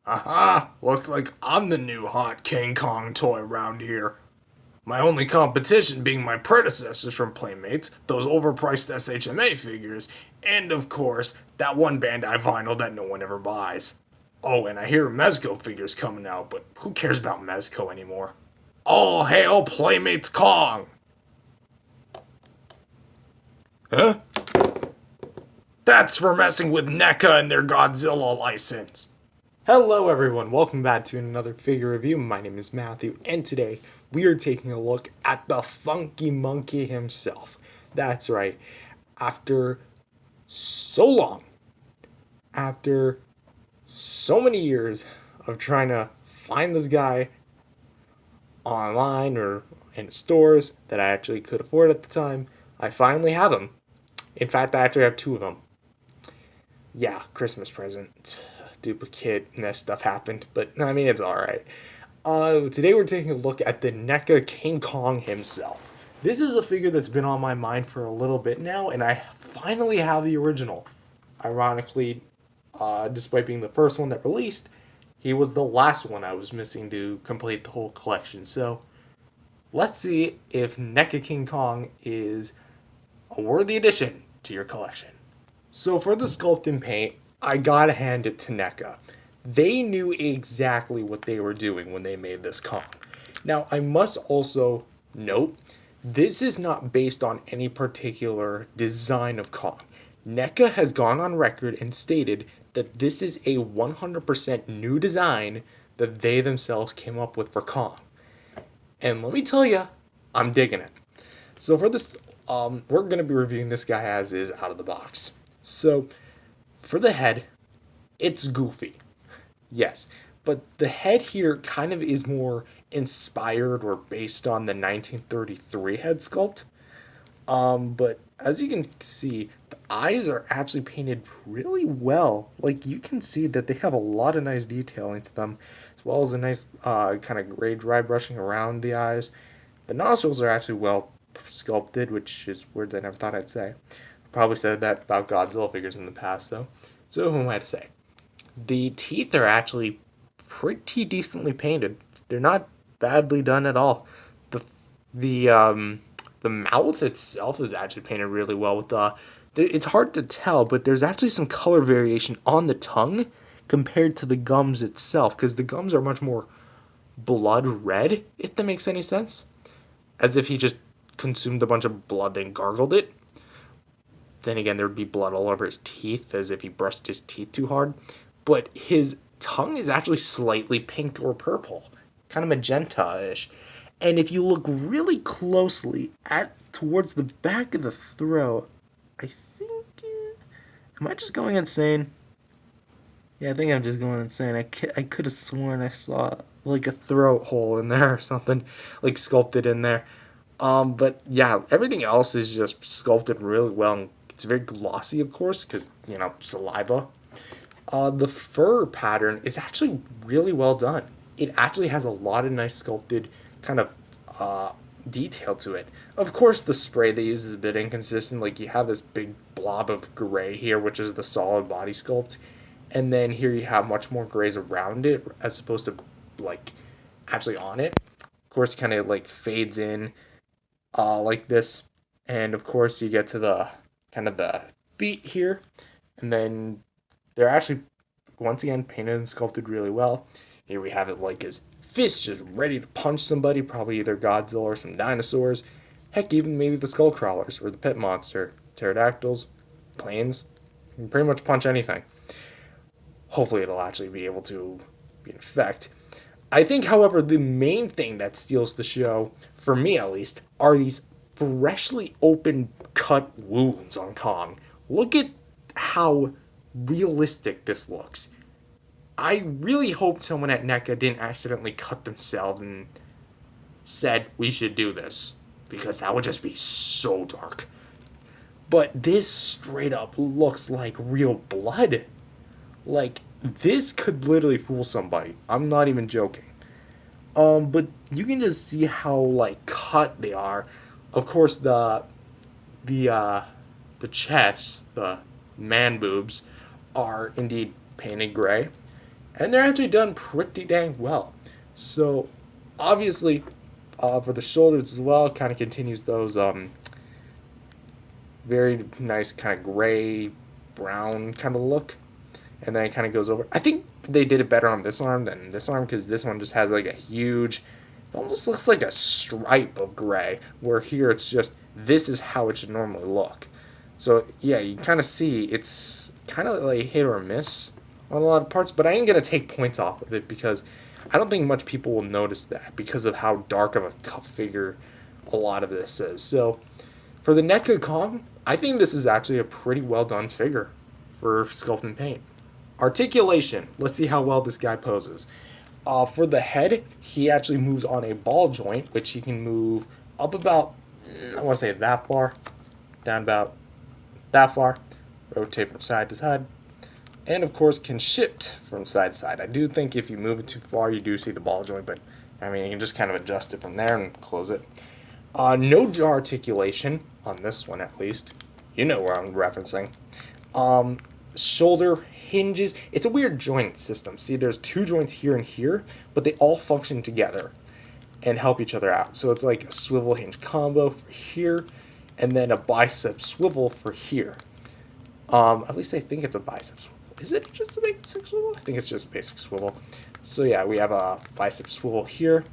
Aha! Looks like I'm the new hot King Kong toy around here. My only competition being my predecessors from Playmates, those overpriced SHMA figures, and of course, that one Bandai vinyl that no one ever buys. Oh, and I hear Mezco figures coming out, but who cares about Mezco anymore? All hail Playmates Kong! Huh? That's for messing with NECA and their Godzilla license. Hello, everyone. Welcome back to another figure review. My name is Matthew, and today we are taking a look at the Funky Monkey himself. That's right. After so long, after so many years of trying to find this guy online or in stores that I actually could afford at the time, I finally have him. In fact, I actually have two of them. Yeah, Christmas present, duplicate, and that stuff happened, but I mean, it's alright. Today we're taking a look at the NECA King Kong himself. This is a figure that's been on my mind for a little bit now, and I finally have the original. Ironically, despite being the first one that released, he was the last one I was missing to complete the whole collection. So, let's see if NECA King Kong is a worthy addition to your collection. So for the sculpt and paint, I gotta hand it to NECA. They knew exactly what they were doing when they made this Kong. Now, I must also note, this is not based on any particular design of Kong. NECA has gone on record and stated that this is a 100% new design that they themselves came up with for Kong. And let me tell you, I'm digging it. So for this, we're going to be reviewing this guy as is out of the box. So for the head, it's goofy. Yes, but the head here kind of is more inspired or based on the 1933 head sculpt. But as you can see, the eyes are actually painted really well. Like, you can see that they have a lot of nice detailing to them, as well as a nice kind of gray dry brushing around the eyes. The nostrils are actually well sculpted, which is words I never thought I'd say. Probably said that about Godzilla figures in the past, though. So who am I to say? The teeth are actually pretty decently painted. They're not badly done at all. The the um the mouth itself is actually painted really well with the. It's hard to tell, but there's actually some color variation on the tongue compared to the gums itself, because the gums are much more blood red, if that makes any sense. As if he just consumed a bunch of blood then gargled it. Then again, there would be blood all over his teeth, as if he brushed his teeth too hard. But his tongue is actually slightly pink or purple, kind of magenta-ish. And if you look really closely at towards the back of the throat, I think, am I just going insane? Yeah, I think I'm just going insane. I could have sworn I saw like a throat hole in there or something, like sculpted in there. But yeah, everything else is just sculpted really well. It's very glossy, of course, because, saliva. The fur pattern is actually really well done. It actually has a lot of nice sculpted kind of detail to it. Of course, the spray they use is a bit inconsistent. Like, you have this big blob of gray here, which is the solid body sculpt, and then here you have much more grays around it as opposed to like actually on it. Of course, kind of like fades in like this, and of course you get to the kind of the feet here, and then they're actually once again painted and sculpted really well. Here we have it like his fist just ready to punch somebody, probably either Godzilla or some dinosaurs. Heck, even maybe the skull crawlers or the pit monster, pterodactyls, planes. You can pretty much punch anything. Hopefully, it'll actually be able to be in effect. I think, however, the main thing that steals the show, for me at least, are these freshly open cut wounds on Kong. Look at how realistic this looks. I really hope someone at NECA didn't accidentally cut themselves and said we should do this, because that would just be so dark. But this straight up looks like real blood. Like, this could literally fool somebody. I'm not even joking. But you can just see how like cut they are. Of course, the the chest, the man boobs, are indeed painted gray, and they're actually done pretty dang well. So obviously, for the shoulders as well, kind of continues those very nice kind of gray brown kind of look, and then it kind of goes over. I think they did it better on this arm than this arm because this one just has like a huge, it almost looks like a stripe of gray, where here it's just this is how it should normally look. So yeah, you kind of see it's kind of like hit or miss on a lot of parts, but I ain't gonna take points off of it because I don't think much people will notice that because of how dark of a cuff figure a lot of this is. So for the NECA Kong, I think this is actually a pretty well done figure for Sculpt and Paint. Articulation. Let's see how well this guy poses. For the head, he actually moves on a ball joint, which he can move up about, I want to say that far, down about that far, rotate from side to side, and of course can shift from side to side. I do think if you move it too far, you do see the ball joint, but I mean, you can just kind of adjust it from there and close it. No jaw articulation on this one, at least. You know where I'm referencing. Shoulder hinges. It's a weird joint system. See, there's two joints here and here, but they all function together and help each other out. So it's like a swivel hinge combo for here, and then a bicep swivel for here. At least I think it's a bicep swivel. Is it just a basic swivel? I think it's just a basic swivel. So yeah, we have a bicep swivel here.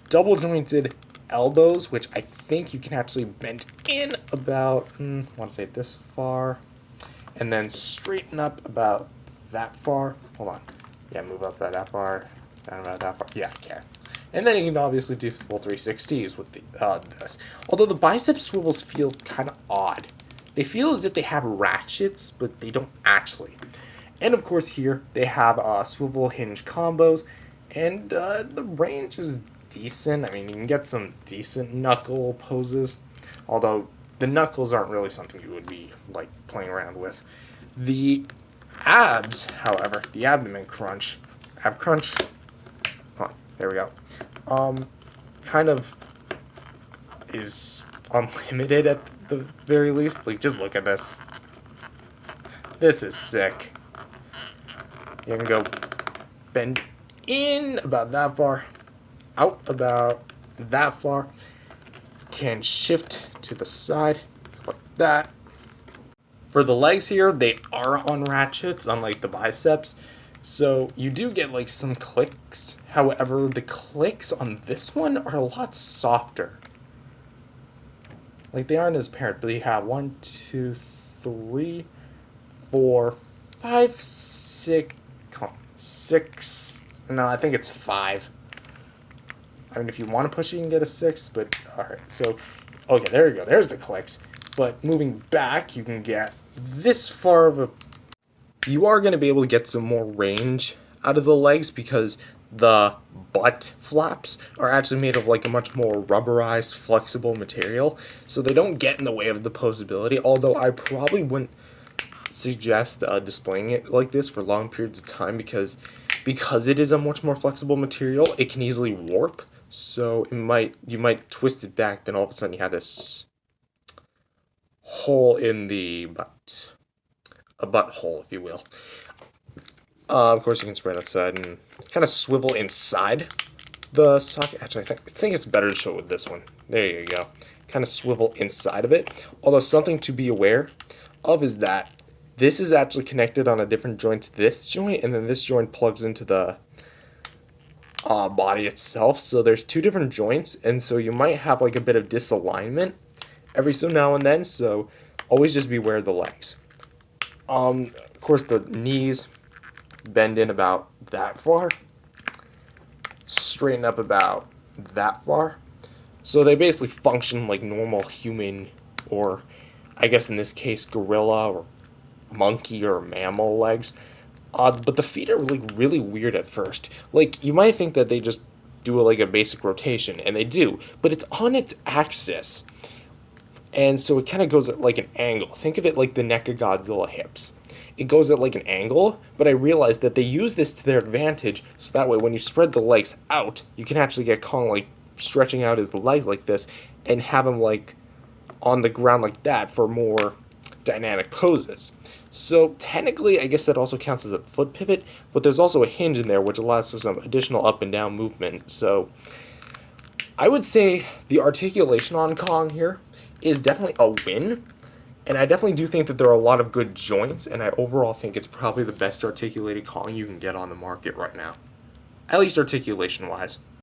Double jointed elbows, which I think you can actually bend in about, I want to say this far, and then straighten up about that far. Hold on. Yeah, move up about that far, down about that far. Yeah, okay. And then you can obviously do full 360s with this. Although the bicep swivels feel kind of odd. They feel as if they have ratchets, but they don't actually. And of course here, they have swivel hinge combos, and the range is decent. I mean, you can get some decent knuckle poses, although the knuckles aren't really something you would be like playing around with. The abs, however, the abdomen crunch, ab crunch, there we go, kind of is unlimited at the very least. Like, just look at this. This is sick. You can go bend in about that far, out about that far, can shift to the side like that. For the legs here, they are on ratchets, unlike the biceps, so you do get like some clicks. However, the clicks on this one are a lot softer. Like, they aren't as apparent, but you have 1, 2, 3, 4, 5, 6. No, I think it's 5. I mean, if you want to push it, you can get a 6, but alright, so, okay, there you go, there's the clicks. But moving back, you can get this far of a... You are going to be able to get some more range out of the legs because the butt flaps are actually made of like a much more rubberized, flexible material, so they don't get in the way of the posability, although I probably wouldn't suggest displaying it like this for long periods of time because it is a much more flexible material, it can easily warp. So you might twist it back, then all of a sudden you have this hole in the butt, a butthole, if you will. Of course, you can spread outside and kind of swivel inside the socket. Actually, I think it's better to show it with this one. There you go. Kind of swivel inside of it. Although something to be aware of is that this is actually connected on a different joint to this joint, and then this joint plugs into the body itself. So there's two different joints, and so you might have like a bit of disalignment every so now and then. So always just beware of the legs. Of course, the knees bend in about that far, straighten up about that far. So they basically function like normal human, or I guess in this case gorilla or monkey or mammal legs. But the feet are like really weird at first. Like, you might think that they just do like a basic rotation, and they do, but it's on its axis. And so it kind of goes at like an angle. Think of it like the NECA Godzilla hips. It goes at like an angle, but I realized that they use this to their advantage, so that way when you spread the legs out, you can actually get Kong like stretching out his legs like this, and have him like on the ground like that for more dynamic poses. So technically, I guess that also counts as a foot pivot, but there's also a hinge in there which allows for some additional up and down movement. So I would say the articulation on Kong here is definitely a win, and I definitely do think that there are a lot of good joints, and I overall think it's probably the best articulated Kong you can get on the market right now, at least articulation wise.